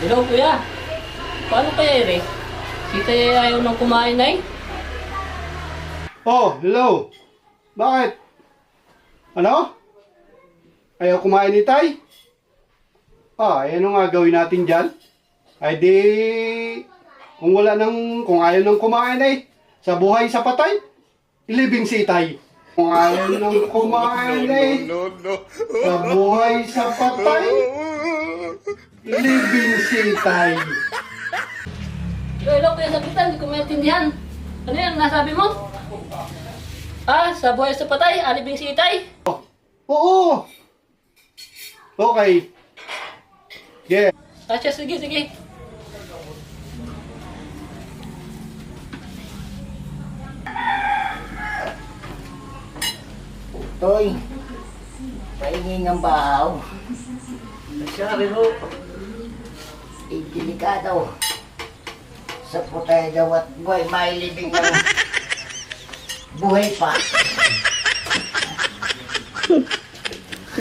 Hello, kuya. Paano kaya, Ere? Si Tay ayaw nang kumain, ay? Oh, hello. Bakit? Ano? Ayaw kumain ni Tay? Ano nga gawin natin dyan? Ay di, kung ayaw nang kumain ay, sa buhay sa patay, ilibing si Tay. Kung ayaw nang kumain ay, sa buhay sa patay, ilibing si Tay. Hello, kuya, sabitan. Hindi ko maintindihan. Ano yan, nasabi mo? Sa buhay sa patay, alibing si Itay. Oo! Okay. Yeah. Siya, sige, sige. Toy, paingin ang bahaw. Sabi mo. Delikado. Sa putay daw at buhay mailibing ng buhay pa.